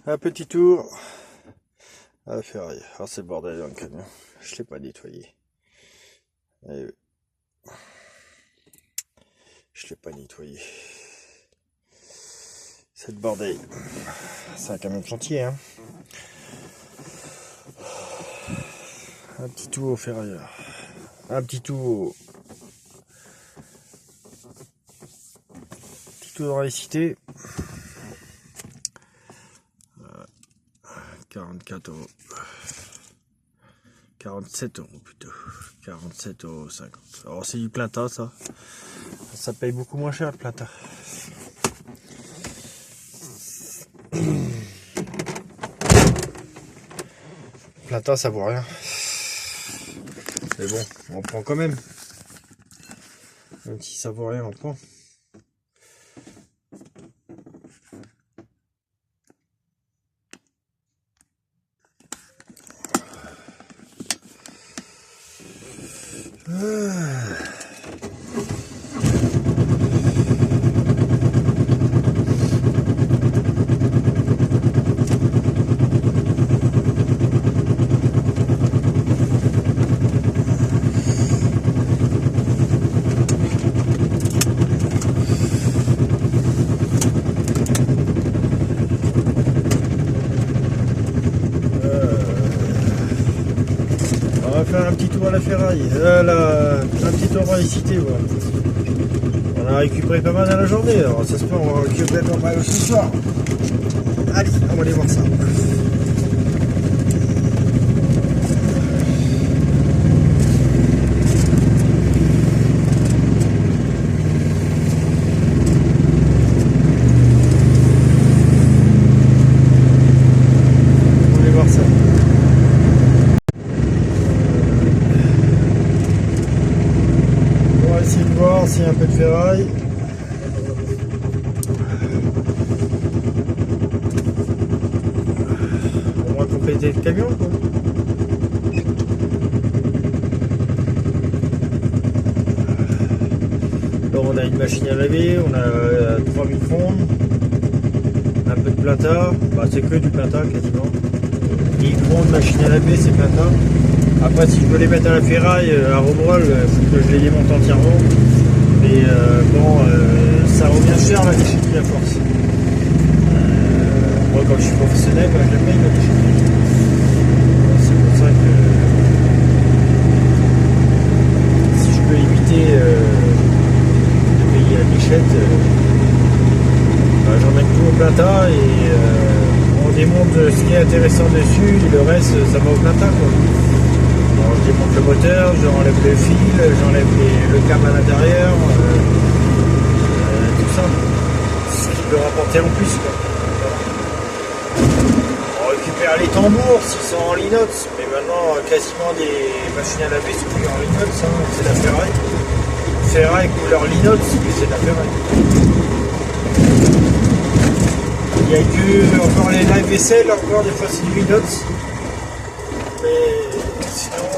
Un petit tour à la ferraille. Alors c'est le bordel dans le camion. Je l'ai pas nettoyé. Je l'ai pas nettoyé. C'est le bordel. C'est un camion de chantier, hein. Un petit tour au ferrailleur. Un petit tour. Petit tour dans les cités. 44 €. 47 € plutôt. 47,50 €. Alors c'est du plata ça. Ça paye beaucoup moins cher le plata. Plata ça vaut rien. Mais bon, on prend quand même. Même si ça vaut rien, on prend. On va faire un petit tour à la ferraille, un petit tour dans les cités. Voilà. On a récupéré pas mal dans la journée, alors ça se peut, on va récupérer pas mal ce soir. Allez, on va aller voir ça. On va aller voir ça. On va essayer de voir s'il y a un peu de ferraille. On va compléter le camion, quoi. Alors on a une machine à laver, on a 3 micro-ondes, un peu de plata, bah, c'est que du plata quasiment. Micro-ondes, machine à laver, c'est plata. Après si je veux les mettre à la ferraille, à Robrol, il faut que je les démonte entièrement. Mais bon, ça revient cher la déchetterie à force. Moi quand je suis professionnel, je la paye la déchetterie. C'est pour ça que si je peux éviter de payer la déchette, j'emmène tout au plata et on démonte ce qui est intéressant dessus et le reste ça va au plata, quoi. Alors, je démonte le moteur, j'enlève le fil, j'enlève le câble à l'intérieur, tout ça. Ce qui peut rapporter en plus, quoi. On récupère les tambours s'ils sont en linox, mais maintenant quasiment des machines à laver sont plus en linox, hein, c'est de la ferraille. Ferraille couleur linox, mais c'est de la ferraille. Il n'y a que encore les lave-vaisselle, encore des fois c'est du linox. Mais sinon,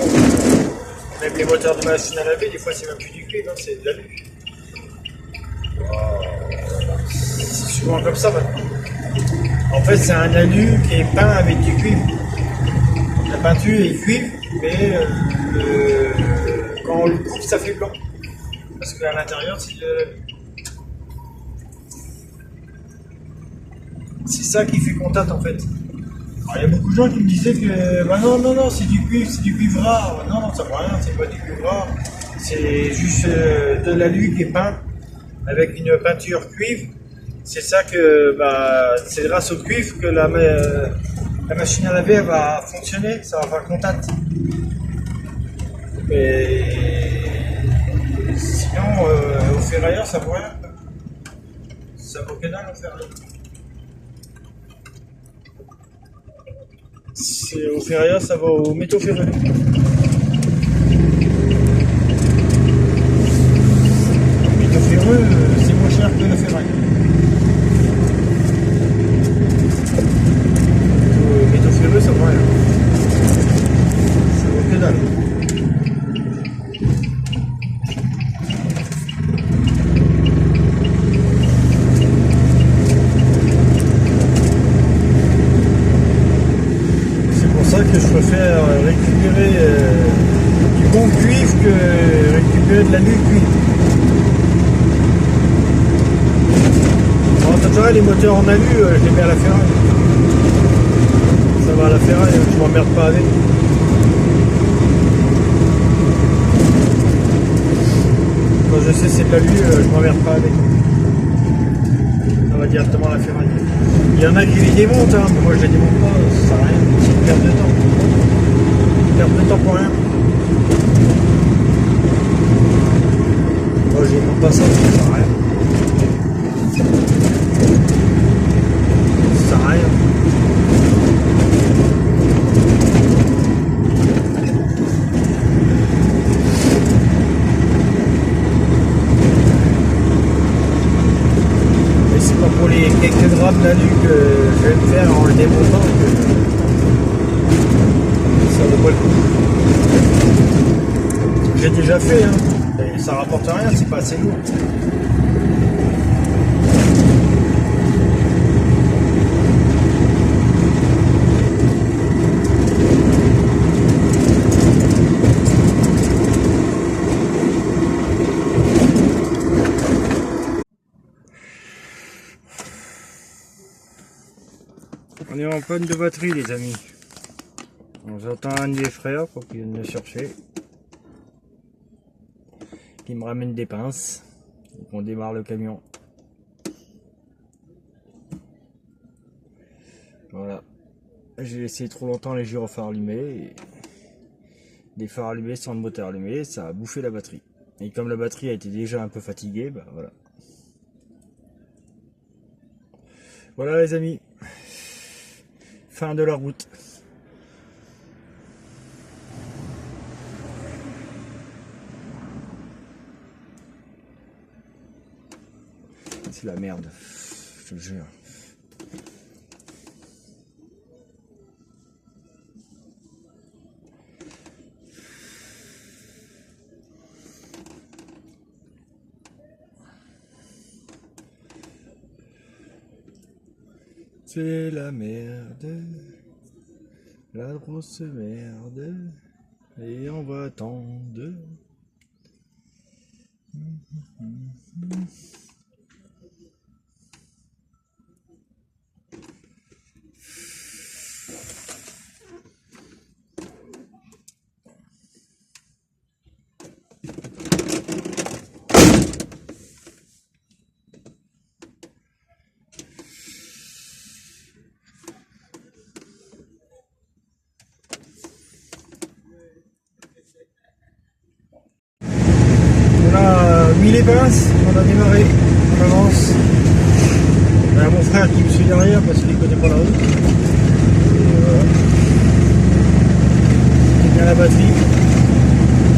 même les moteurs de machine à laver, des fois c'est même plus du cuivre, hein, c'est de l'alu. C'est souvent comme ça maintenant. En fait, c'est un alu qui est peint avec du cuivre. La peinture est cuivre, mais quand on le coupe, ça fait blanc. Parce qu'à l'intérieur, c'est ça qui fait contact en fait. Alors, il y a beaucoup de gens qui me disaient que bah non, c'est du cuivre rare. Non, ça vaut rien, c'est pas du cuivre rare. C'est juste de l'alu qui est peint avec une peinture cuivre. C'est ça que c'est grâce au cuivre que la machine à laver va fonctionner, ça va faire contact. Mais sinon au ferrailleur ça vaut rien. Ça vaut que dalle au ferrailleur. Au ferrailleur ça va au métaux ferreux. Le métaux ferreux c'est moins cher que le ferraille. Ça vaut rien. Ça récupérer du bon cuivre que récupérer de l'alu cuit. Bon, t'as les moteurs en alu, je les mets à la ferraille. Ça va à la ferraille, je m'emmerde pas avec. Quand je sais c'est de l'alu, je m'emmerde pas avec. Ça va directement à la ferraille. Il y en a qui les démontent, hein, mais moi je les démonte pas, ça sert à rien, c'est une perte de temps. Une perte de temps pour rien. Moi je démonte pas ça, ça sert à rien. Ça sert à rien. Pour les quelques grammes d'alu que je vais me faire en le démontant que ça vaut pas le coup. J'ai déjà fait, hein. Et ça rapporte rien, c'est pas assez lourd. On est en panne de batterie les amis. On attend un des frères pour qu'il vienne me chercher. Qu'il me ramène des pinces. Et qu'on démarre le camion. Voilà. J'ai laissé trop longtemps les gyrophares allumés. Et des phares allumés sans le moteur allumé, ça a bouffé la batterie. Et comme la batterie a été déjà un peu fatiguée, bah voilà. Voilà les amis. Fin de la route. C'est la merde, je te le jure. C'est la merde, la grosse merde, et on va attendre. On a mis les pinces, on a démarré, on avance. Il y a mon frère qui me suit derrière parce qu'il ne connaît pas la route. Et voilà. C'est bien la batterie.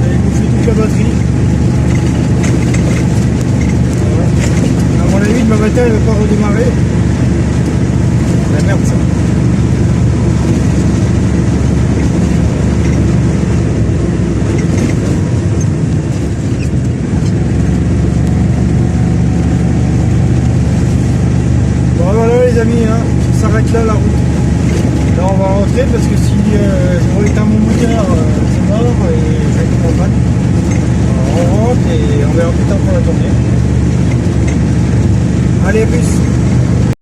J'ai bouffé toute la batterie. Voilà. À mon avis, demain matin, il ne va pas redémarrer. La merde ça. Les amis, hein, ça s'arrête là la route. Là on va rentrer parce que si je rééteins mon moteur, c'est mort et je vais être en panne. On rentre et on verra plus tard pour la tournée. Allez, à plus.